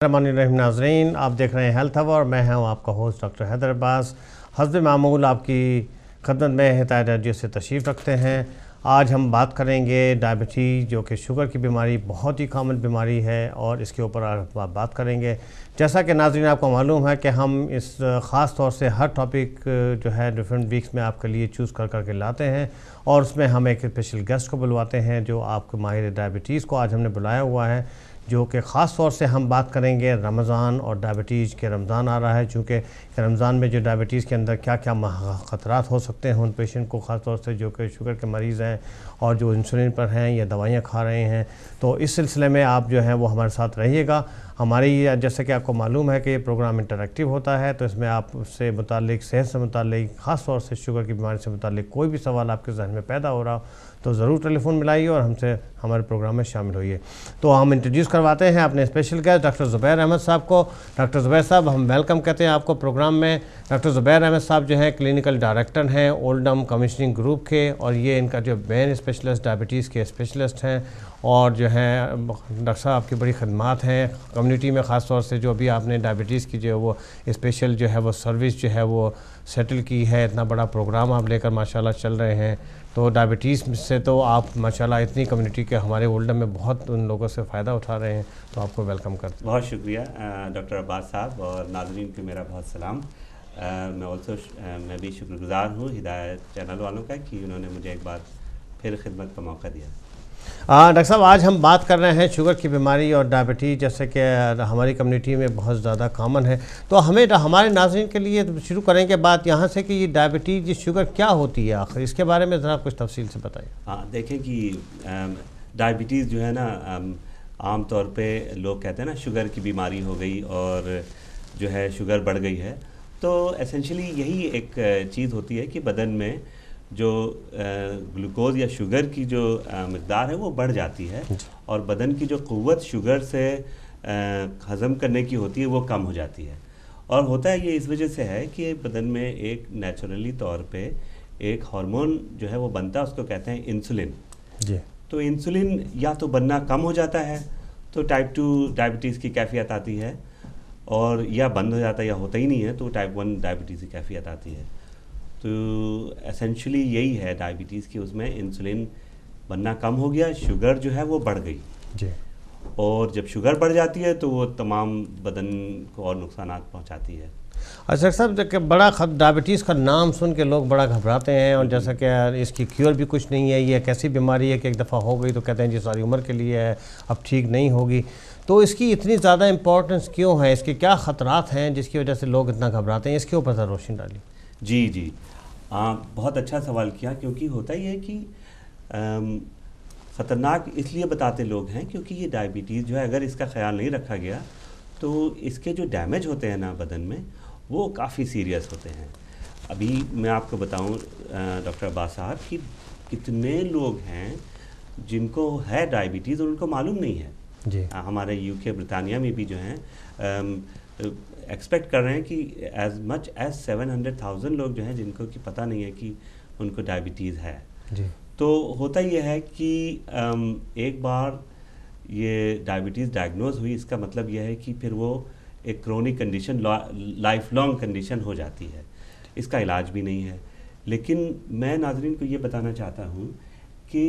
रहमान नाज़रीन, आप देख रहे हैं हेल्थ हब और मैं हूं आपका होस्ट डॉक्टर हैदर अब्बास। हस्ब मामूल आपकी खदमत में हिदायत रेडियो से तशरीफ़ रखते हैं। आज हम बात करेंगे डायबिटीज़, जो कि शुगर की बीमारी बहुत ही कॉमन बीमारी है और इसके ऊपर आप बात करेंगे। जैसा कि नाज़रीन आपको मालूम है कि हम इस ख़ास तौर से हर टॉपिक जो है डिफरेंट वीक्स में आपके लिए चूज़ कर के लाते हैं और उसमें हम एक स्पेशल गेस्ट को बुलवाते हैं जो आपके माहिर डायबिटीज़ को आज हमने बुलाया हुआ है, जो कि ख़ास तौर से हम बात करेंगे रमज़ान और डायबिटीज़ के। रमज़ान आ रहा है, चूँकि रमज़ान में जो डायबिटीज़ के अंदर क्या क्या ख़तरात हो सकते हैं उन पेशेंट को, ख़ास तौर से जो कि शुगर के मरीज़ हैं और जो इंसुलिन पर हैं या दवाइयाँ खा रहे हैं। तो इस सिलसिले में आप जो है वो हमारे साथ रहिएगा। हमारी जैसे कि आपको मालूम है कि ये प्रोग्राम इंटरैक्टिव होता है, तो इसमें आपसे मुतालिक, सेहत से मुतालिक, ख़ास तौर से शुगर की बीमारी से मुतालिक कोई भी सवाल आपके जहन में पैदा हो रहा हो तो ज़रूर टेलीफ़ोन मिलाइए और हमसे हमारे प्रोग्राम में शामिल होइए। तो हम इंट्रोड्यूस करवाते हैं अपने special guest doctor Zubair Ahmed साहब को। डॉक्टर ज़ुबैर साहब, हम वेलकम कहते हैं आपको प्रोग्राम में। डॉक्टर ज़ुबैर अहमद साहब जो हैं क्लिनिकल डायरेक्टर हैं ओल्डम कमीशनिंग ग्रुप के, और ये इनका जो मेन स्पेशलिस्ट डायबिटीज़ के स्पेशलिस्ट हैं। और जो है डॉक्टर साहब आपकी बड़ी खदमात हैं कम्युनिटी में, ख़ास तौर से जो अभी आपने डायबिटीज़ की जो वो स्पेशल जो है वो सर्विस जो है वो सेटल की है। इतना बड़ा प्रोग्राम आप लेकर माशाल्लाह चल रहे हैं। तो डायबिटीज़ से तो आप माशाल्लाह इतनी कम्युनिटी के हमारे ओल्डम में बहुत उन लोगों से फ़ायदा उठा रहे हैं, तो आपको वेलकम करते हैं। बहुत शुक्रिया डॉक्टर अब्बास साहब, और नाज़रीन को मेरा बहुत सलाम। मैं भी शुक्रगुज़ार हूँ हिदायत चैनल वालों का कि उन्होंने मुझे एक बार फिर खिदमत का मौका दिया। डॉक्टर साहब, आज हम बात कर रहे हैं शुगर की बीमारी और डायबिटीज़, जैसे कि हमारी कम्युनिटी में बहुत ज़्यादा कॉमन है। तो हमें हमारे नाज़रीन के लिए शुरू करेंगे बात यहाँ से कि ये डायबिटीज़, ये शुगर क्या होती है आखिर, इसके बारे में ज़रा कुछ तफसील से बताइए। हाँ, देखें कि डायबिटीज़ जो है ना, आम तौर पे लोग कहते हैं ना शुगर की बीमारी हो गई और जो है शुगर बढ़ गई है। तो एसेंशली यही एक चीज़ होती है कि बदन में जो ग्लूकोज या शुगर की जो मकदार है वो बढ़ जाती है और बदन की जो क़ुव्वत शुगर से हज़म करने की होती है वो कम हो जाती है। और होता है ये इस वजह से है कि बदन में एक नेचुरली तौर पे एक हार्मोन जो है वो बनता है, उसको कहते हैं इंसुलिन जी। तो इंसुलिन या तो बनना कम हो जाता है तो टाइप 2 डायबिटीज़ की कैफियत आती है, और या बंद हो जाता है या होता ही नहीं है तो टाइप 1 डायबिटीज़ की कैफियत आती है। तो एसेंशली यही है डायबिटीज़ की, उसमें इंसुलिन बनना कम हो गया, शुगर जो है वो बढ़ गई जी। और जब शुगर बढ़ जाती है तो वो तमाम बदन को और नुकसान पहुंचाती है। अच्छा साहब, बड़ा डायबिटीज़ का नाम सुन के लोग बड़ा घबराते हैं, और जैसा कि इसकी क्योर भी कुछ नहीं है, ये एक ऐसी बीमारी है कि एक दफ़ा हो गई तो कहते हैं जी सारी उम्र के लिए है, अब ठीक नहीं होगी। तो इसकी इतनी ज़्यादा इम्पोर्टेंस क्यों है, इसके क्या ख़तरात हैं जिसकी वजह से लोग इतना घबराते हैं, इसके ऊपर ज़रा रोशनी डालिए। जी जी, बहुत अच्छा सवाल किया, क्योंकि होता ही है कि ख़तरनाक इसलिए बताते लोग हैं क्योंकि ये डायबिटीज़ जो है अगर इसका ख्याल नहीं रखा गया तो इसके जो डैमेज होते हैं ना बदन में वो काफ़ी सीरियस होते हैं। अभी मैं आपको बताऊं डॉक्टर अब्बास साहब कि कितने लोग हैं जिनको है डायबिटीज़ और उनको मालूम नहीं है जी। हमारे यूके ब्रिटानिया में भी जो हैं एक्सपेक्ट कर रहे हैं कि एज मच एज 700,000 लोग जो हैं जिनको कि पता नहीं है कि उनको डायबिटीज़ है जी। तो होता यह है कि एक बार ये डायबिटीज़ डायग्नोज हुई, इसका मतलब यह है कि फिर वो एक chronic condition, life long condition हो जाती है, इसका इलाज भी नहीं है। लेकिन मैं नाज़रीन को ये बताना चाहता हूँ कि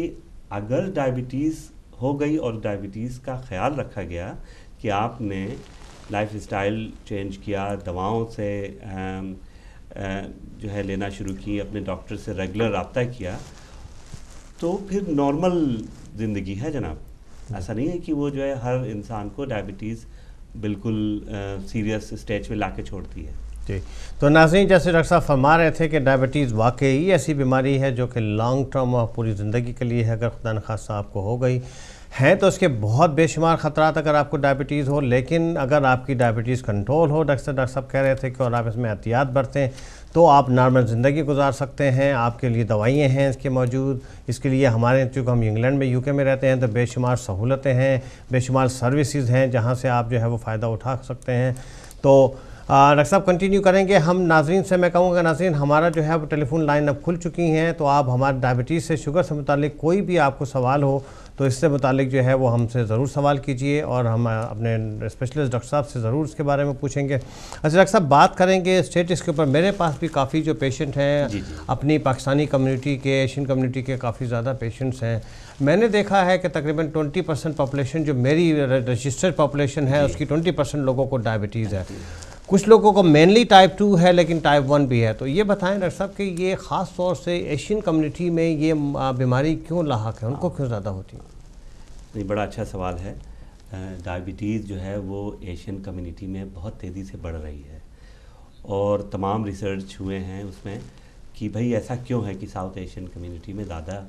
अगर डायबिटीज़ हो गई और डायबिटीज़ का ख्याल रखा गया कि आपने लाइफ स्टाइल चेंज किया, दवाओं से जो है लेना शुरू की, अपने डॉक्टर से रेगुलर रब्ता किया, तो फिर नॉर्मल ज़िंदगी है जनाब। ऐसा नहीं है कि वो जो है हर इंसान को डायबिटीज़ बिल्कुल सीरियस स्टेज पे लाके छोड़ती है जी। तो नाज़रीन, जैसे डॉक्टर साहब फरमा रहे थे कि डायबिटीज़ वाकई ऐसी बीमारी है जो कि लॉन्ग टर्म और पूरी ज़िंदगी के लिए है। अगर खुदा न खास्ता आपको हो गई है तो इसके बहुत बेशुमार ख़तरात अगर आपको डायबिटीज़ हो, लेकिन अगर आपकी डायबिटीज़ कंट्रोल हो, डॉक्टर साहब कह रहे थे कि और आप इसमें एहतियात बरतें तो आप नॉर्मल ज़िंदगी गुजार सकते हैं। आपके लिए दवाइयाँ हैं इसके मौजूद, इसके लिए हमारे चूँकि हम इंग्लैंड में यूके में रहते हैं तो बेशुमार सहूलतें हैं, बेशुमार सर्विसेज हैं जहाँ से आप जो है वो फ़ायदा उठा सकते हैं। तो डॉक्टर साहब कंटिन्यू करेंगे हम। नाजरीन से मैं कहूँगा, नाजरीन हमारा जो है वो टेलीफोन लाइन अब खुल चुकी हैं, तो आप हमारे डायबिटीज़ से, शुगर से मुतालिक कोई भी आपको सवाल हो तो इससे मुतालिक जो है वो हमसे ज़रूर सवाल कीजिए और हम अपने स्पेशलिस्ट डॉक्टर साहब से ज़रूर इसके बारे में पूछेंगे। अच्छा डॉक्टर साहब, बात करेंगे स्टेटस के ऊपर। मेरे पास भी काफ़ी जो पेशेंट हैं अपनी पाकिस्तानी कम्युनिटी के, एशियन कम्युनिटी के काफ़ी ज़्यादा पेशेंट्स हैं। मैंने देखा है कि तकरीबन 20% पॉपुलेशन, जो मेरी रजिस्टर्ड पॉपुलेशन है उसकी 20% लोगों को डायबिटीज़ है। कुछ लोगों को मेनली टाइप 2 है लेकिन टाइप 1 भी है। तो ये बताएं डॉक्टर साहब कि ये ख़ास तौर से एशियन कम्युनिटी में ये बीमारी क्यों लाहक है, उनको क्यों ज़्यादा होती है? नहीं, बड़ा अच्छा सवाल है। डायबिटीज़ जो है वो एशियन कम्युनिटी में बहुत तेज़ी से बढ़ रही है और तमाम रिसर्च हुए हैं उसमें कि भाई ऐसा क्यों है कि साउथ एशियन कम्युनिटी में ज़्यादा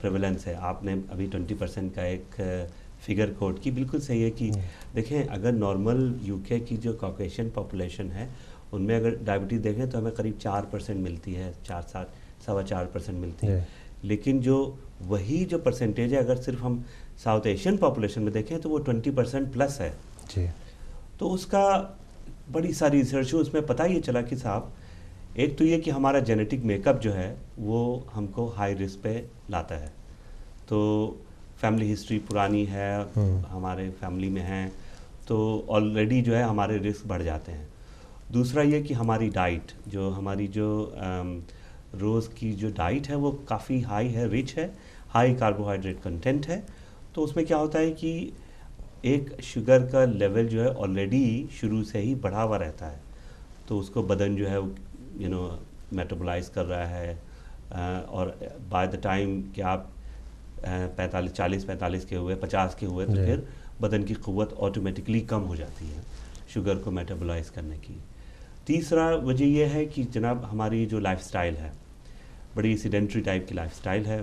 प्रेवलेंस है। आपने अभी 20% का एक फिगर कोड की, बिल्कुल सही है कि देखें, अगर नॉर्मल यूके की जो कॉकेशियन पॉपुलेशन है उनमें अगर डायबिटीज़ देखें तो हमें करीब 4% मिलती है, 4.75% मिलती है। लेकिन जो वही जो परसेंटेज है अगर सिर्फ हम साउथ एशियन पॉपुलेशन में देखें तो वो 20% प्लस है जी। तो उसका बड़ी सारी रिसर्च हुई, उसमें पता ये चला कि साहब, एक तो ये कि हमारा जेनेटिक मेकअप जो है वो हमको हाई रिस्क पे लाता है। तो फैमिली हिस्ट्री पुरानी है, हमारे फैमिली में है तो ऑलरेडी जो है हमारे रिस्क बढ़ जाते हैं। दूसरा ये कि हमारी डाइट, जो हमारी जो रोज़ की जो डाइट है वो काफ़ी हाई है, रिच है, हाई कार्बोहाइड्रेट कंटेंट है। तो उसमें क्या होता है कि एक शुगर का लेवल जो है ऑलरेडी शुरू से ही बढ़ा हुआ रहता है, तो उसको बदन जो है मेटाबोलाइज कर रहा है और बाय द टाइम कि आप 40-45 के हुए, 50 के हुए, तो फिर बदन की क़ुव्वत ऑटोमेटिकली कम हो जाती है शुगर को मेटाबोलाइज करने की। तीसरा वजह यह है कि जनाब हमारी जो लाइफस्टाइल है बड़ी सीडेंट्री टाइप की लाइफस्टाइल है,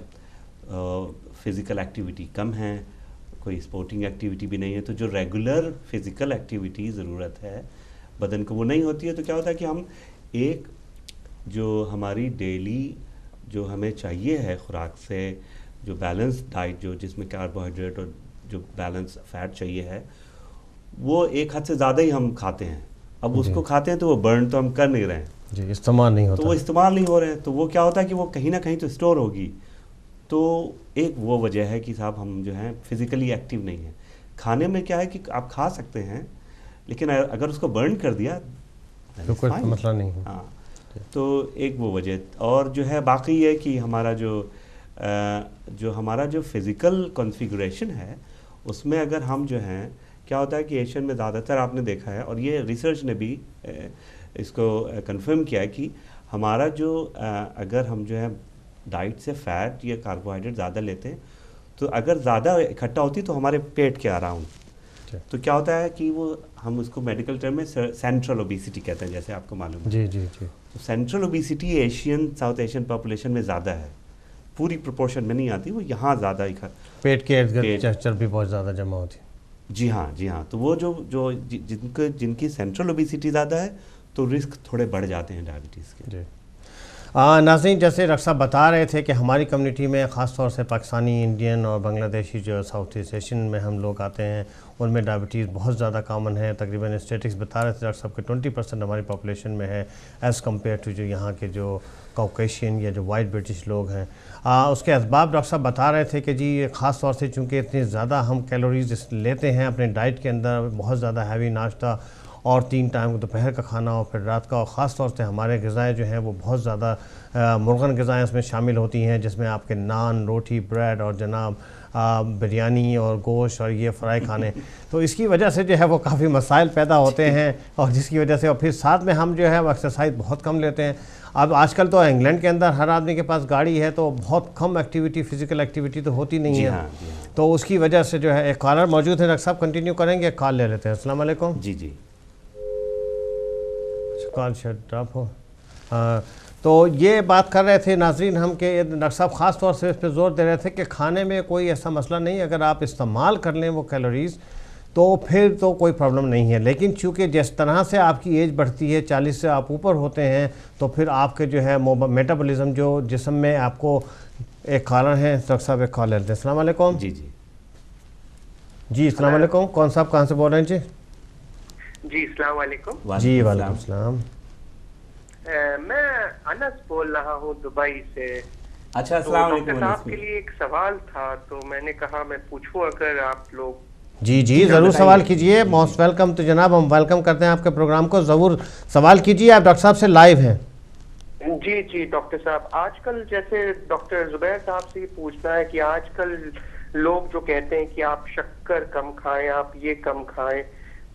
फ़िज़िकल एक्टिविटी कम है, कोई स्पोर्टिंग एक्टिविटी भी नहीं है। तो जो रेगुलर फ़िज़िकल एक्टिविटी ज़रूरत है बदन को वो नहीं होती है। तो क्या होता है कि हम एक जो हमारी डेली जो हमें चाहिए है खुराक से, जो बैलेंस डाइट जो जिसमें कार्बोहाइड्रेट और जो बैलेंस फैट चाहिए है, वो एक हद से ज़्यादा ही हम खाते हैं। अब उसको खाते हैं तो वो बर्न तो हम कर नहीं रहे हैं जी, इस्तेमाल नहीं होता, तो वो इस्तेमाल नहीं हो रहे हैं, तो वो क्या होता है कि वो कहीं ना कहीं तो स्टोर होगी। तो एक वो वजह है कि साहब हम जो हैं फिज़िकली एक्टिव नहीं हैं। खाने में क्या है कि आप खा सकते हैं लेकिन अगर उसको बर्न कर दिया तो कोई मसला नहीं है। हाँ, तो एक वो वजह। और जो है बाकी है कि हमारा जो हमारा जो फिज़िकल कॉन्फ़िगरेशन है उसमें अगर हम जो हैं, क्या होता है कि एशियन में ज़्यादातर आपने देखा है और ये रिसर्च ने भी इसको कंफर्म किया है कि हमारा जो अगर हम जो है डाइट से फ़ैट या कार्बोहाइड्रेट ज़्यादा लेते हैं तो अगर ज़्यादा इकट्ठा होती तो हमारे पेट के अराउंड, तो क्या होता है कि वो हम उसको मेडिकल टर्म में सेंट्रल ओबेसिटी कहते हैं, जैसे आपको मालूम है। जी जी जी। तो central obesity Asian, south Asian population में ज़्यादा है, पूरी प्रोपोर्शन में नहीं आती, वो यहाँ ज़्यादा पेट के इर्द-गिर्द चर्बी बहुत ज़्यादा जमा होती है। जी हाँ, जी हाँ। तो वो जो जिनकी सेंट्रल ओबेसिटी ज़्यादा है तो रिस्क थोड़े बढ़ जाते हैं डायबिटीज़ के। जी नाज़रीन, जैसे डॉक्टर साहब बता रहे थे कि हमारी कम्युनिटी में ख़ास तौर से पाकिस्तानी, इंडियन और बांग्लादेशी जो साउथ ईस्ट एशियन में हम लोग आते हैं उनमें डायबिटीज़ बहुत ज़्यादा कॉमन है। तकरीबन स्टेटिक्स बता रहे थे डॉक्टर साहब के 20% हमारी पॉपुलेशन में है एज़ कम्पेयर टू जो यहाँ के जो कॉकेशियन या जो वाइट ब्रिटिश लोग हैं। उसके असबाब डॉक्टर साहब बता रहे थे कि जी ख़ास तौर से चूँकि इतनी ज़्यादा हम कैलोरीज लेते हैं अपने डाइट के अंदर, बहुत ज़्यादा हैवी नाश्ता और 3 टाइम दोपहर का खाना और फिर रात का, और ख़ास तौर से हमारे ग़िज़ाएँ जो हैं वो बहुत ज़्यादा मुर्गन ग़िज़ाएँ उसमें शामिल होती हैं, जिसमें आपके नान, रोटी, ब्रेड और जनाब बिरयानी और गोश्त और ये फ्राई खाने। तो इसकी वजह से जो है वो काफ़ी मसाइल पैदा होते हैं और जिसकी वजह से, और फिर साथ में हम जो है वो एक्सरसाइज बहुत कम लेते हैं। अब आजकल तो इंग्लैंड के अंदर हर आदमी के पास गाड़ी है तो बहुत कम एक्टिविटी, फ़िज़िकल एक्टिविटी तो होती नहीं है। हाँ। तो उसकी वजह से जो है, एक कॉलर मौजूद है डॉक्टर साहब, कंटिन्यू करेंगे, कॉल ले लेते हैं। अस्सलाम वालेकुम। जी जी, कॉल शट ऑफ हो। तो ये बात कर रहे थे नाजरीन हम कि डॉक्टर साहब ख़ास तौर से इस पर ज़ोर दे रहे थे कि खाने में कोई ऐसा मसला नहीं, अगर आप इस्तेमाल कर लें वो कैलोरीज़ तो फिर तो कोई प्रॉब्लम नहीं है। लेकिन चूँकि जिस तरह से आपकी एज बढ़ती है, 40 से आप ऊपर होते हैं, तो फिर आपके जो है मेटाबॉलिज्म जो जिस्म में आपको, एक कॉलर है डॉक्टर साहब, एक कॉल लेते हैं। अस्सलाम वालेकुम। जी जी जी, अस्सलाम वालेकुम। कौन साहब, कहाँ से बोल रहे हैं जी? जी अस्सलाम वालेकुम। जी वालेकुम सलाम। मैं अनस बोल रहा हूँ दुबई से। अच्छा, तो अस्सलाम डॉक्टर वालेकुम साहब अनस के भाई। लिए एक सवाल था, तो मैंने कहा मैं पूछूं अगर आप लोग। जी जी जी हाँ, ज़रूर सवाल बताइए। कीजिए, जी मोस्ट जी। वेलकम। तो जनाब हम वेलकम करते हैं आपके प्रोग्राम को, ज़रूर सवाल कीजिए, आप डॉक्टर साहब से लाइव हैं। जी जी डॉक्टर साहब, आजकल जैसे डॉक्टर जुबैर साहब से ये पूछना है कि आजकल लोग जो कहते हैं कि आप शक्कर कम खाएं, आप ये कम खाएं,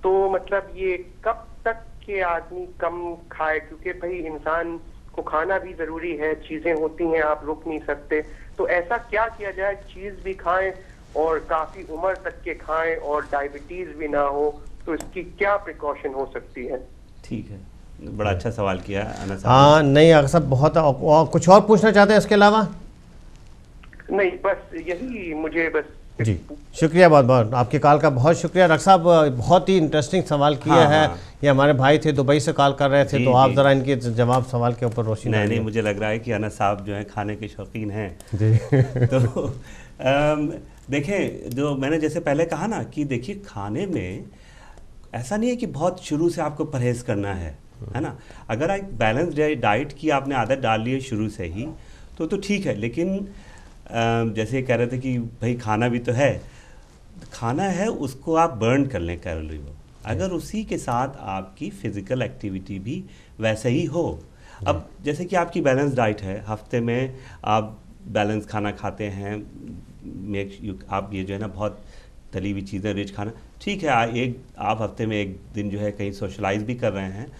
तो मतलब ये कब तक के आदमी कम खाए? क्योंकि भाई इंसान को खाना भी जरूरी है, चीजें होती हैं, आप रुक नहीं सकते। तो ऐसा क्या किया जाए चीज भी खाएं और काफी उम्र तक के खाएं और डायबिटीज भी ना हो? तो इसकी क्या प्रिकॉशन हो सकती है? ठीक है, बड़ा अच्छा सवाल किया अनस साहब ने। हाँ नहीं अगर सब बहुत, और कुछ और पूछना चाहते हैं इसके अलावा? नहीं, बस यही मुझे बस। जी शुक्रिया, बहुत बहुत आपकी कॉल का बहुत शुक्रिया। डॉक्टर साहब बहुत ही इंटरेस्टिंग सवाल किया हाँ है। हाँ। ये हमारे भाई थे, दुबई से कॉल कर रहे थे, जी तो आप जी। ज़रा इनके जवाब सवाल के ऊपर रोशनी नहीं नहीं, डालिए। मुझे लग रहा है कि अनस साहब जो है खाने के शौकीन हैं। जी तो देखें, जो मैंने जैसे पहले कहा ना कि देखिए खाने में ऐसा नहीं है कि बहुत शुरू से आपको परहेज करना है ना। अगर एक बैलेंस डाइट की आपने आदत डाल ली है शुरू से ही तो ठीक है। लेकिन जैसे कह रहे थे कि भाई खाना भी तो है, खाना है उसको आप बर्न कर लें कैलोरी को, अगर उसी के साथ आपकी फिज़िकल एक्टिविटी भी वैसे ही हो। अब जैसे कि आपकी बैलेंस डाइट है, हफ्ते में आप बैलेंस खाना खाते हैं, आप ये जो है ना बहुत तली हुई चीज़ें रिच खाना, ठीक है। आप हफ्ते में एक दिन जो है कहीं सोशलाइज भी कर रहे हैं,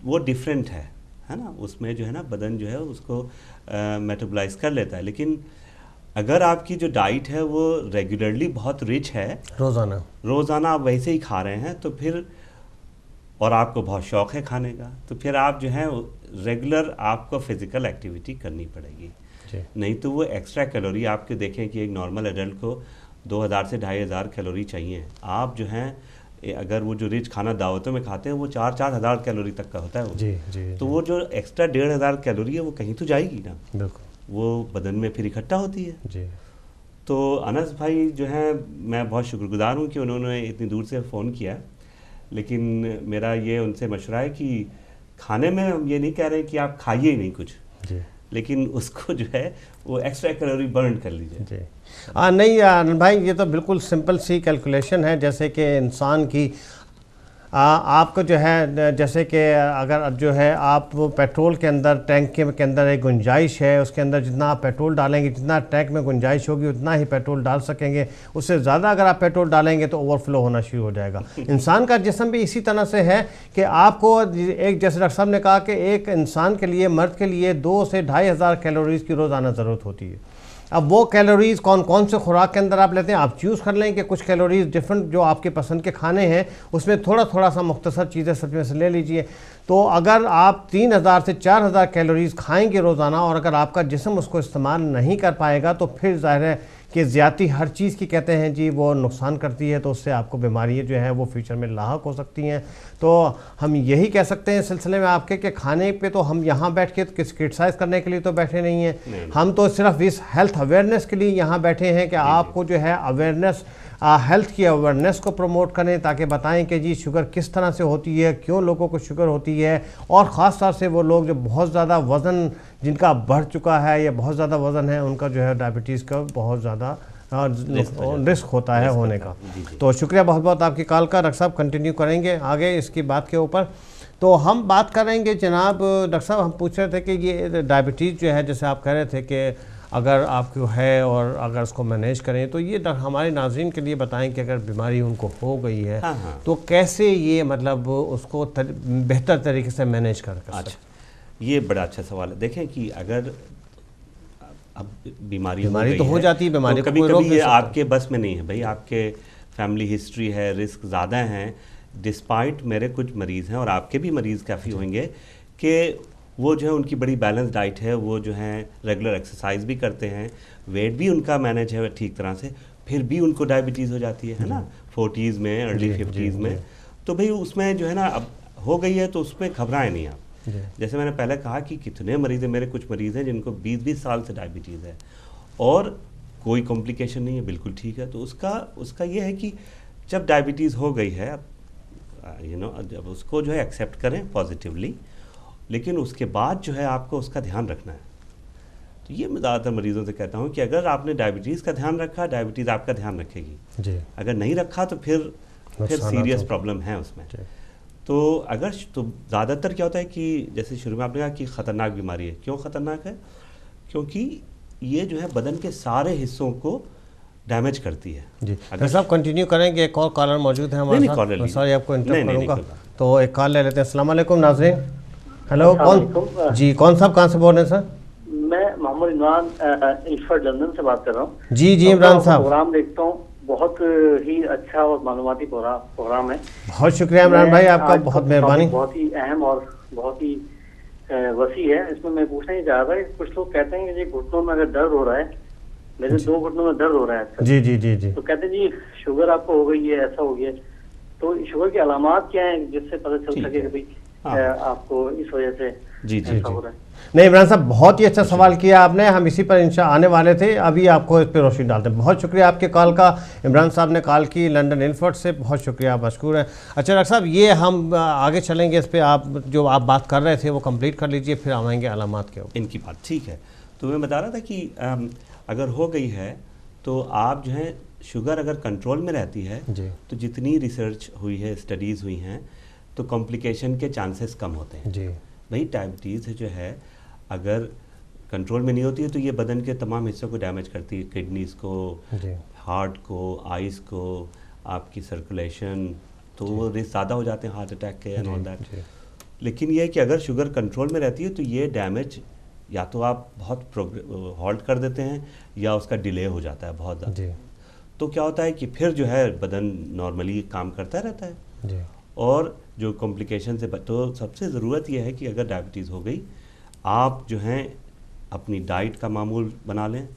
वो डिफरेंट है ना। उसमें जो है ना बदन जो है उसको मेटाबोलाइज कर लेता है। लेकिन अगर आपकी जो डाइट है वो रेगुलरली बहुत रिच है, रोज़ाना आप वैसे ही खा रहे हैं, तो फिर और आपको बहुत शौक़ है खाने का, तो फिर आप जो है रेगुलर आपको फिज़िकल एक्टिविटी करनी पड़ेगी। नहीं तो वो एक्स्ट्रा कैलोरी, आपके देखें कि एक नॉर्मल एडल्ट को 2000 से 2500 कैलोरी चाहिए। आप जो हैं अगर वो जो रिच खाना दावतों में खाते हैं वो 4-4 हज़ार कैलोरी तक का होता है वो। जी तो वो जो एक्स्ट्रा 1500 कैलोरी है वो कहीं तो जाएगी ना, बिल्कुल, वो बदन में फिर इकट्ठा होती है। जी। तो अनस भाई जो हैं, मैं बहुत शुक्रगुजार हूँ कि उन्होंने इतनी दूर से फ़ोन किया। लेकिन मेरा ये उनसे मशवरा है कि खाने में हम ये नहीं कह रहे कि आप खाइए ही नहीं कुछ जी, लेकिन उसको जो है वो एक्स्ट्रा कैलोरी बर्न कर लीजिए। जी नहीं आनंद भाई, ये तो बिल्कुल सिंपल सी कैलकुलेशन है। जैसे कि इंसान की आपको जो है, जैसे कि अगर जो है आप पेट्रोल के अंदर, टैंक के अंदर एक गुंजाइश है, उसके अंदर जितना आप पेट्रोल डालेंगे, जितना टैंक में गुंजाइश होगी उतना ही पेट्रोल डाल सकेंगे। उससे ज़्यादा अगर आप पेट्रोल डालेंगे तो ओवरफ्लो होना शुरू हो जाएगा। इंसान का जिस्म भी इसी तरह से है कि आपको एक, जैसे डॉक्टर साहब ने कहा कि एक इंसान के लिए, मर्द के लिए 2 से 2500 कैलोरीज़ की रोज़ाना ज़रूरत होती है। अब वो कैलोरीज़ कौन कौन से खुराक के अंदर आप लेते हैं, आप चूज़ कर लें कि कुछ कैलोरीज़ डिफरेंट जो आपके पसंद के खाने हैं उसमें थोड़ा थोड़ा सा मुख्तसर चीज़ें सब में से ले लीजिए। तो अगर आप 3000 से 4000 कैलोरीज़ खाएंगे रोज़ाना, और अगर आपका जिस्म उसको इस्तेमाल नहीं कर पाएगा, तो फिर ज़ाहिर है कि ज़्यादती हर चीज़ की कहते हैं जी वो नुकसान करती है, तो उससे आपको बीमारियाँ जो हैं वो फ्यूचर में लाहक हो सकती हैं। तो हम यही कह सकते हैं इस सिलसिले में आपके कि खाने पे तो हम यहाँ बैठ के किस क्रिटिसाइज़ करने के लिए तो बैठे नहीं हैं, हम तो सिर्फ इस हेल्थ अवेयरनेस के लिए यहाँ बैठे हैं कि आपको जो है अवेयरनेस, हेल्थ की अवेयरनेस को प्रमोट करें, ताकि बताएं कि जी शुगर किस तरह से होती है, क्यों लोगों को शुगर होती है, और ख़ास तौर से वो लोग जो बहुत ज़्यादा वज़न जिनका बढ़ चुका है या बहुत ज़्यादा वज़न है, उनका जो है डायबिटीज़ का बहुत ज़्यादा रिस्क होता है होने का। तो शुक्रिया बहुत बहुत आपकी कॉल का। डॉक्टर साहब कंटिन्यू करेंगे आगे इसकी बात के ऊपर। तो हम बात करेंगे जनाब डॉक्टर साहब, हम पूछ रहे थे कि ये डायबिटीज़ जो है, जैसे आप कह रहे थे कि अगर आपको है और अगर उसको मैनेज करें, तो ये हमारे नाज़रीन के लिए बताएं कि अगर बीमारी उनको हो गई है तो कैसे ये मतलब उसको बेहतर तरीके से मैनेज कर सकते। अच्छा, ये बड़ा अच्छा सवाल है। देखें कि अगर अब बीमारी तो हो जाती है, बीमारी तो कभी-कभी ये आपके बस में नहीं है भाई, आपके फैमिली हिस्ट्री है, रिस्क ज़्यादा हैं। डिस्पाइट मेरे कुछ मरीज़ हैं और आपके भी मरीज़ काफ़ी होंगे कि वो जो है उनकी बड़ी बैलेंस डाइट है, वो जो है रेगुलर एक्सरसाइज भी करते हैं, वेट भी उनका मैनेज है ठीक तरह से, फिर भी उनको डायबिटीज़ हो जाती है ना 40s में, अर्ली 50s में। तो भाई उसमें जो है ना अब हो गई है तो उसमें घबराएं नहीं आप। जैसे मैंने पहले कहा कि कितने मरीज़ हैं, मेरे कुछ मरीज़ हैं जिनको 20-20 साल से डायबिटीज़ है और कोई कॉम्प्लिकेशन नहीं है, बिल्कुल ठीक है। तो उसका ये है कि जब डायबिटीज़ हो गई है, जब उसको जो है एक्सेप्ट करें पॉजिटिवली, लेकिन उसके बाद जो है आपको उसका ध्यान रखना है। तो ये मैं ज़्यादातर मरीज़ों से कहता हूँ कि अगर आपने डायबिटीज़ का ध्यान रखा, डायबिटीज़ आपका ध्यान रखेगी जी। अगर नहीं रखा तो फिर सीरियस प्रॉब्लम है उसमें। तो अगर तो ज़्यादातर क्या होता है कि जैसे शुरू में आपने कहा कि ख़तरनाक बीमारी है। क्यों ख़तरनाक है? क्योंकि ये जो है बदन के सारे हिस्सों को डैमेज करती है। जी डॉक्टर साहब कंटिन्यू करेंगे, एक और कॉलर मौजूद है हमारे साथ। सॉरी आपको इंटरप्ट करूँगा, तो एक कॉल ले लेते हैं। अस्सलाम वालेकुम नाज़रीन। हेलो, कौन जी, कौन साहब कहाँ से बोल रहे हैं सर? मैं मोहम्मद इमरान इल्फर्ड लंदन से बात कर रहा हूँ। जी जी इमरान साहब, प्रोग्राम देखता हूँ, बहुत ही अच्छा और मालूमाती प्रोग्राम है। बहुत शुक्रिया इमरान भाई, आपका बहुत मेहरबानी। बहुत ही अहम और बहुत ही वसी है। इसमें मैं पूछना ही चाह रहा था कि कुछ लोग कहते हैं कि जी घुटनों में अगर दर्द हो रहा है, मेरे 2 घुटनों में दर्द हो रहा है जी जी जी जी, तो कहते हैं जी शुगर आपको हो गई है, ऐसा हो गया। तो शुगर की अलामात क्या है जिससे पता चल सके कि भाई आपको इस वजह से जी जी ऐसा हो रहा है? नहीं इमरान साहब, बहुत ही अच्छा सवाल किया आपने, हम इसी पर इंशा आने वाले थे, अभी आपको इस पर रोशनी डालते हैं। बहुत शुक्रिया आपके कॉल का। इमरान साहब ने कॉल की लंदन इल्फर्ड से, बहुत शुक्रिया, आप मशकूर हैं। अच्छा डॉक्टर साहब, ये हम आगे चलेंगे इस पर, आप जो आप बात कर रहे थे वो कंप्लीट कर लीजिए, फिर आएंगे अलामात के ऊपर। इनकी बात ठीक है। तो मैं बता रहा था कि अगर हो गई है तो आप जो है शुगर अगर कंट्रोल में रहती है जी, तो जितनी रिसर्च हुई है, स्टडीज़ हुई हैं, तो कॉम्प्लिकेशन के चांसेस कम होते हैं जी। भाई डायबिटीज़ जो है अगर कंट्रोल में नहीं होती है तो ये बदन के तमाम हिस्सों को डैमेज करती है, किडनीज़ को, हार्ट को, आइज़ को, आपकी सर्कुलेशन, तो वो रिस्क ज़्यादा हो जाते हैं हार्ट अटैक के एंड ऑल दैट। लेकिन ये है कि अगर शुगर कंट्रोल में रहती है तो ये डैमेज या तो आप बहुत हॉल्ट कर देते हैं या उसका डिले हो जाता है बहुत ज़्यादा। तो क्या होता है कि फिर जो है बदन नॉर्मली काम करता रहता है जी। और जो कॉम्प्लिकेशन से तो सबसे ज़रूरत यह है कि अगर डायबिटीज़ हो गई, आप जो हैं अपनी डाइट का मामूल बना लें,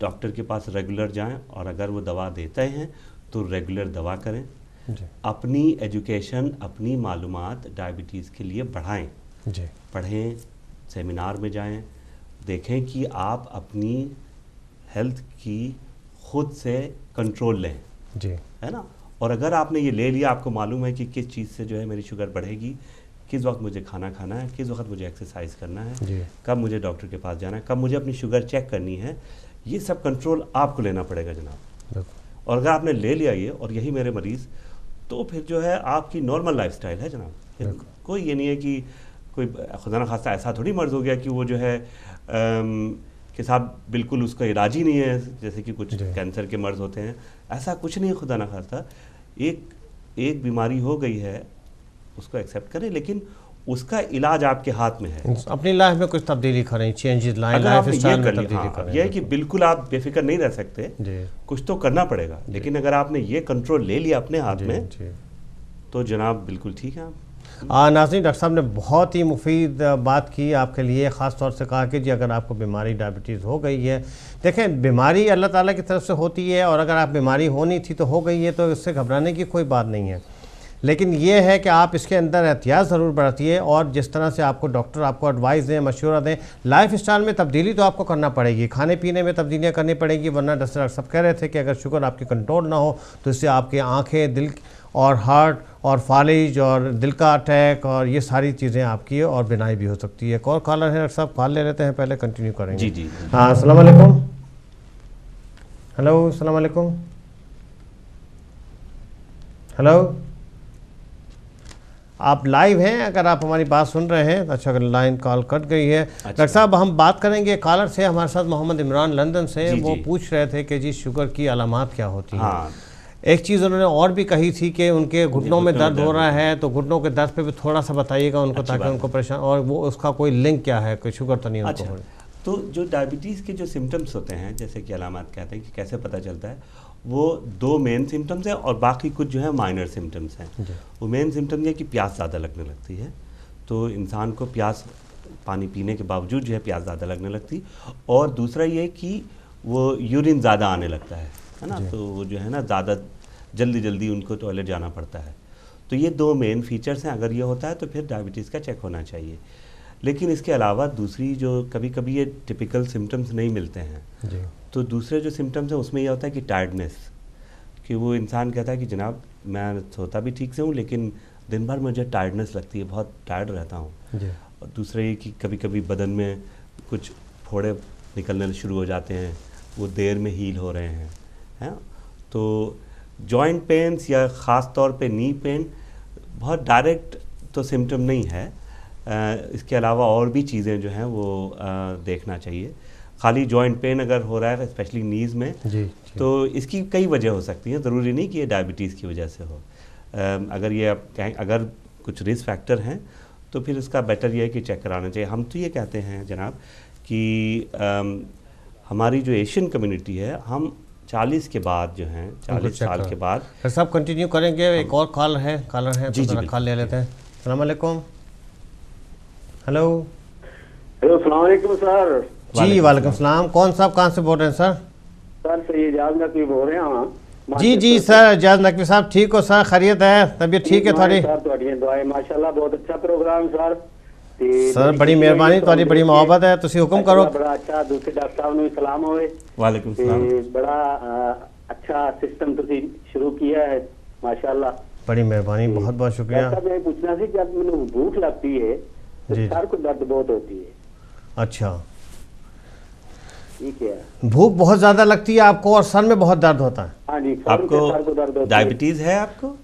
डॉक्टर के पास रेगुलर जाएं और अगर वो दवा देते हैं तो रेगुलर दवा करें जी। अपनी एजुकेशन, अपनी मालूमात डायबिटीज़ के लिए बढ़ाएं जी। पढ़ें, सेमिनार में जाएं, देखें कि आप अपनी हेल्थ की खुद से कंट्रोल लें जी, है ना। और अगर आपने ये ले लिया, आपको मालूम है कि किस चीज़ से जो है मेरी शुगर बढ़ेगी, किस वक्त मुझे खाना खाना है, किस वक्त मुझे एक्सरसाइज करना है, कब मुझे डॉक्टर के पास जाना है, कब मुझे अपनी शुगर चेक करनी है, ये सब कंट्रोल आपको लेना पड़ेगा जनाब। और अगर आपने ले लिया ये, और यही मेरे मरीज़, तो फिर जो है आपकी नॉर्मल लाइफस्टाइल है जनाब। फिर कोई ये नहीं है कि कोई खुदा न खास्ता ऐसा थोड़ी मर्ज़ हो गया कि वो जो है कि साहब बिल्कुल उसका इलाज ही नहीं है, जैसे कि कुछ कैंसर के मर्ज़ होते हैं, ऐसा कुछ नहीं है खुदा न खास्ता। एक बीमारी हो गई है, उसको एक्सेप्ट करें, लेकिन उसका इलाज आपके हाथ में है। अपनी लाइफ में कुछ तब्दीली करें, चेंजेस लाएं, लाइफ स्टाइल में तब्दीली करें। यह है कि बिल्कुल आप बेफिक्र नहीं रह सकते, कुछ तो करना पड़ेगा, लेकिन अगर आपने ये कंट्रोल ले लिया अपने हाथ में तो जनाब बिल्कुल ठीक है। नाज़रीन, डॉक्टर साहब ने बहुत ही मुफीद बात की आपके लिए, ख़ास तौर से कहा कि जी अगर आपको बीमारी डायबिटीज़ हो गई है, देखें बीमारी अल्लाह ताला की तरफ से होती है, और अगर आप बीमारी होनी थी तो हो गई है, तो इससे घबराने की कोई बात नहीं है। लेकिन ये है कि आप इसके अंदर एहतियात ज़रूर बरतिए, और जिस तरह से आपको डॉक्टर आपको एडवाइस दें, मशवरा दें, लाइफ स्टाइल में तब्दीली तो आपको करना पड़ेगी, खाने पीने में तब्दीलियाँ करनी पड़ेगी, वरना डॉक्टर सब कह रहे थे कि अगर शुगर आपकी कंट्रोल ना हो तो इससे आपकी आँखें, दिल और हार्ट और फालिज और दिल का अटैक और ये सारी चीज़ें आपकी और बिनाई भी हो सकती है। एक और कॉलर है डॉक्टर साहब, कॉल ले लेते हैं, पहले कंटिन्यू करेंगे। जी जी हाँ, अस्सलाम वालेकुम। हेलो, अस्सलाम वालेकुम। हेलो, आप लाइव हैं, अगर आप हमारी बात सुन रहे हैं। अच्छा, अगर लाइन कॉल कट गई है। डॉक्टर साहब, हम बात करेंगे कॉलर से, हमारे साथ मोहम्मद इमरान लंदन से, वो पूछ रहे थे कि जी शुगर की अलामात क्या होती हैं। एक चीज़ उन्होंने और भी कही थी कि उनके घुटनों में दर्द हो रहा है, तो घुटनों के दर्द पे भी थोड़ा सा बताइएगा उनको, ताकि उनको परेशान, और वो उसका कोई लिंक क्या है, कोई शुगर तो नहीं उनको हो रही। तो जो डायबिटीज़ के जो सिम्टम्स होते हैं, जैसे कि अलामात कहते हैं कि कैसे पता चलता है, वो 2 मेन सिम्टम्स हैं और बाकी कुछ जो है माइनर सिम्टम्स हैं। वो मेन सिम्टम ये कि प्यास ज़्यादा लगने लगती है, तो इंसान को प्यास, पानी पीने के बावजूद जो है प्यास ज़्यादा लगने लगती, और दूसरा ये कि वो यूरिन ज़्यादा आने लगता है ना, तो वो जो है ना ज़्यादा जल्दी उनको टॉयलेट जाना पड़ता है। तो ये 2 मेन फीचर्स हैं। अगर ये होता है तो फिर डायबिटीज़ का चेक होना चाहिए। लेकिन इसके अलावा दूसरी जो कभी कभी ये टिपिकल सिम्टम्स नहीं मिलते हैं, तो दूसरे जो सिम्टम्स हैं उसमें यह होता है कि टायर्डनेस, कि वो इंसान कहता है कि जनाब मैं सोता भी ठीक से हूँ, लेकिन दिन भर मुझे टायर्डनेस लगती है, बहुत टायर्ड रहता हूँ। और दूसरा ये कि कभी कभी बदन में कुछ फोड़े निकलने शुरू हो जाते हैं, वो देर में हील हो रहे हैं। तो जॉइंट पेन्स या ख़ास तौर पे नी पेन बहुत डायरेक्ट तो सिम्टम नहीं है, इसके अलावा और भी चीज़ें जो हैं वो देखना चाहिए। खाली जॉइंट पेन अगर हो रहा है स्पेशली नीज़ में जी। तो इसकी कई वजह हो सकती हैं, ज़रूरी नहीं कि ये डायबिटीज़ की वजह से हो। अगर कुछ रिस्क फैक्टर हैं तो फिर इसका बेटर ये है कि चेक कराना चाहिए। हम तो ये कहते हैं जनाब कि हमारी जो एशियन कम्युनिटी है, हम 40 के बाद जो हैं 40 साल के बाद सब कंटिन्यू करेंगे। एक और कॉलर है जी तो कॉल ले लेते हैं। अस्सलाम वालेकुम। हेलो अस्सलाम वालेकुम सर। जी वालेकुम सलाम। कौन साहब कहाँ से बोल रहे हैं सर? सर सैयद इजाज़ नकवी बोल रहे हैं। जी जी सर इजाज़ नकवी साहब ठीक हो सर? खैरियत है? तबीयत ठीक है थोड़ी? सर ਤੁਹਾਡੀਆਂ ਦੁਆਵਾਂ माशाअल्लाह बहुत अच्छा प्रोग्राम सर। सर बड़ी मेहरबानी, ਤੁਹਾਡੀ बड़ी मोहब्बत है, ਤੁਸੀਂ हुक्म करो। बड़ा अच्छा। दूसरे डॉक्टर साहब ਨੂੰ सलाम होवे। वालेकुम सलाम। बड़ा अच्छा सिस्टम ਤੁਸੀਂ शुरू किया है माशाअल्लाह। बड़ी मेहरबानी, बहुत बहुत शुक्रिया। सर मैं पूछना सी जब मैंने भूख लगती है तो सर को दर्द बहुत होती है। अच्छा ठीक है। भूख बहुत ज़्यादा लगती है आपको और सर में बहुत दर्द होता है? हाँ जी। आपको डायबिटीज़ है आपको?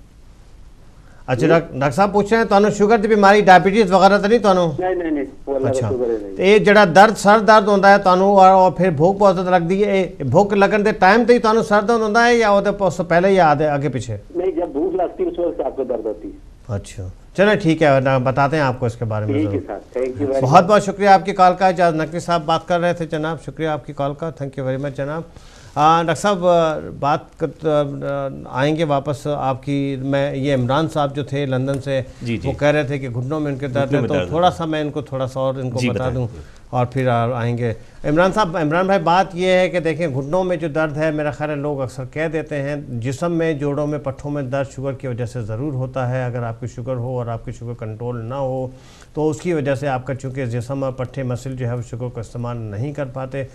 अच्छा डॉक्टर साहब पूछ रहे हैं ਤੁਹਾਨੂੰ ਸ਼ੂਗਰ ਦੀ ਬਿਮਾਰੀ ਡਾਇਬੀਟੀਜ਼ ਵਗੈਰਾ ਤਾਂ ਨਹੀਂ ਤੁਹਾਨੂੰ? नहीं अच्छा तो ये ਜਿਹੜਾ ਦਰਦ ਸਰ ਦਰਦ ਹੁੰਦਾ ਹੈ ਤੁਹਾਨੂੰ और फिर भूख बहुत ज़्यादा लगती है, भूख लगन के टाइम ਤੇ ਹੀ ਤੁਹਾਨੂੰ सर दर्द ਹੁੰਦਾ है या ਉਸ ਤੋਂ पहले या आगे पीछे? नहीं, जब भूख लगती है उस वक्त आपको दर्द होती है। अच्छा चलो ठीक है, ना बताते हैं आपको इसके बारे में। Thank you. बहुत बहुत शुक्रिया आपकी कॉल का। इजाज़ नकवी साहब बात कर रहे थे जनाब, शुक्रिया आपकी कॉल का, थैंक यू वेरी मच जनाब। डॉक्टर साहब बात आएंगे वापस आपकी। मैं ये इमरान साहब जो थे लंदन से वो कह रहे थे कि घुटनों में उनके दर्द है, तो थोड़ा सा मैं इनको थोड़ा सा और इनको बता दूं और फिर आएंगे। इमरान भाई बात ये है कि देखें घुटनों में जो दर्द है मेरा ख्याल है लोग अक्सर कह देते हैं, जिस्म में जोड़ों में पट्ठों में दर्द शुगर की वजह से ज़रूर होता है। अगर आपकी शुगर हो और आपकी शुगर कंट्रोल ना हो तो उसकी वजह से आपका चूँकि जिस्म और पट्ठे मसल जो है वो शुगर को इस्तेमाल नहीं कर पाते,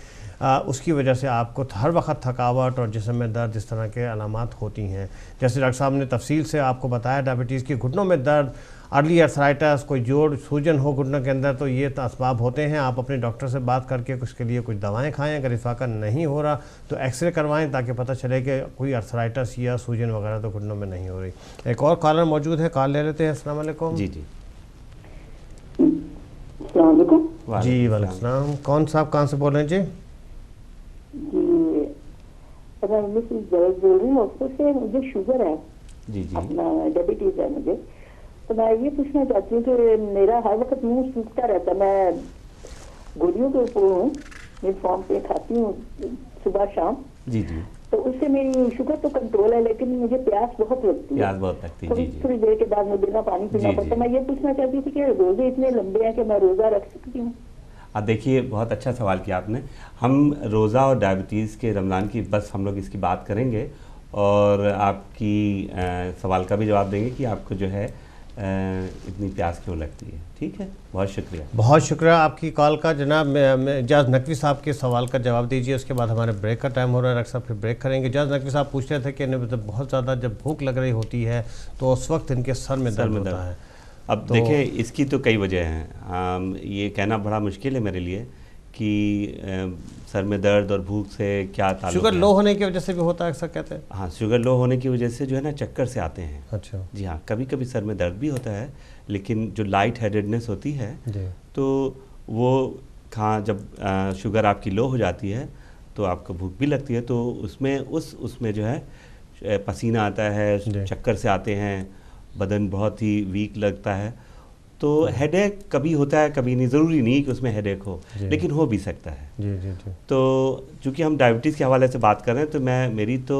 उसकी वजह से आपको हर वक्त थकावट और जिस्म में दर्द इस तरह के अलामात होती हैं। जैसे डॉक्टर साहब ने तफसील से आपको बताया डायबिटीज़ की घुटनों में दर्द, अर्ली अर्थराइटिस, कोई जोड़ सूजन हो घुटनों के अंदर, तो ये असबाब होते हैं। आप अपने डॉक्टर से बात करके उसके लिए कुछ दवाएं खाएं। अगर इफाका नहीं हो रहा तो एक्सरे करवाएं ताकि पता चले कि कोई अर्थराइटिस या सूजन वगैरह तो घुटनों में नहीं हो रही। एक और कॉलर मौजूद है, कॉल ले लेते हैं। अस्सलाम वालेकुम। जी जी जी वालेकुम सलाम। कौन साहब कहाँ से बोल रहे हैं? जी बोल रही हूँ। से मुझे शुगर है, जी जी अपना डायबिटीज है मुझे, तो मैं ये पूछना चाहती हूँ कि मेरा हर वक्त मुंह सूखता रहता है। मैं गोलियों के ऊपर हूँ, मेरी फॉर्म पे खाती हूँ सुबह शाम। जी जी। तो उससे मेरी शुगर तो कंट्रोल है, लेकिन मुझे प्यास बहुत लगती है। प्यास बहुत लगती है। जी जी। थोड़ी देर के बाद मुझे ना पानी पीना पड़ता है। मैं ये पूछना चाहती थी कि रोजे इतने लंबे हैं कि मैं रोजा रख सकती हूँ? देखिए बहुत अच्छा सवाल किया आपने। हम रोज़ा और डायबिटीज़ के रमज़ान की बस हम लोग इसकी बात करेंगे और आपकी सवाल का भी जवाब देंगे कि आपको जो है इतनी प्यास क्यों लगती है। ठीक है, बहुत शुक्रिया। बहुत शुक्रिया आपकी कॉल का जनाब। इजाज़ नकवी साहब के सवाल का जवाब दीजिए, उसके बाद हमारे ब्रेक का टाइम हो रहा है। डॉक्टर साहब फिर ब्रेक करेंगे। इजाज़ नकवी साहब पूछ रहे थे कि मतलब बहुत ज़्यादा जब भूख लग रही होती है तो उस वक्त इनके सर में दर्द होता है। अब तो देखिए इसकी तो कई वजह हैं। ये कहना बड़ा मुश्किल है मेरे लिए कि सर में दर्द और भूख से क्या ताल्लुक शुगर है। लो होने की वजह से भी होता है अक्सर कहते हैं। हाँ, शुगर लो होने की वजह से जो है ना चक्कर से आते हैं। अच्छा जी हाँ, कभी कभी सर में दर्द भी होता है, लेकिन जो लाइट हेडेडनेस होती है तो वो जब शुगर आपकी लो हो जाती है तो आपको भूख भी लगती है, तो उसमें जो है पसीना आता है, चक्कर से आते हैं, बदन बहुत ही वीक लगता है। तो हेडेक कभी होता है कभी नहीं, ज़रूरी नहीं कि उसमें हेडेक हो, लेकिन हो भी सकता है। जी जी जी। तो चूँकि हम डायबिटीज़ के हवाले से बात कर रहे हैं तो मेरी तो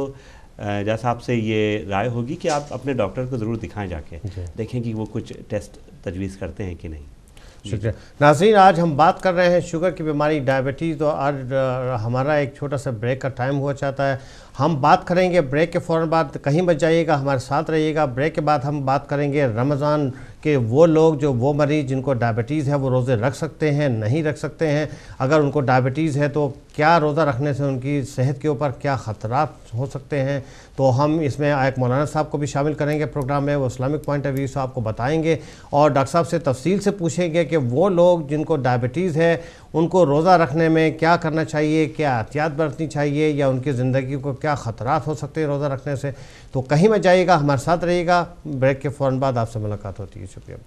जैसा आपसे ये राय होगी कि आप अपने डॉक्टर को ज़रूर दिखाएं, जाके देखें कि वो कुछ टेस्ट तजवीज़ करते हैं कि नहीं। शुक्रिया। नाज़रीन आज हम बात कर रहे हैं शुगर की बीमारी डायबिटीज़, तो आज हमारा एक छोटा सा ब्रेक का टाइम हुआ चाहता है। हम बात करेंगे ब्रेक के फ़ौरन बाद, कहीं मत जाइएगा, हमारे साथ रहिएगा। ब्रेक के बाद हम बात करेंगे रमज़ान कि वो लोग वो मरीज़ जिनको डायबिटीज़ है वो रोज़े रख सकते हैं, नहीं रख सकते हैं। अगर उनको डायबिटीज़ है तो क्या रोज़ा रखने से उनकी सेहत के ऊपर क्या ख़तरात हो सकते हैं। तो हम इसमें एक मौलाना साहब को भी शामिल करेंगे प्रोग्राम में, वो इस्लामिक पॉइंट ऑफ व्यू से आपको बताएंगे और डॉक्टर साहब से तफसील से पूछेंगे कि वो लोग जिनको डायबिटीज़ है उनको रोज़ा रखने में क्या करना चाहिए, क्या एहतियात बरतनी चाहिए या उनकी ज़िंदगी को क्या ख़तरात हो सकते हैं रोज़ा रखने से। तो कहीं मत जाइएगा, हमारे साथ रहिएगा। ब्रेक के फ़ौरन बाद आपसे मुलाकात होती है। शुक्रिया।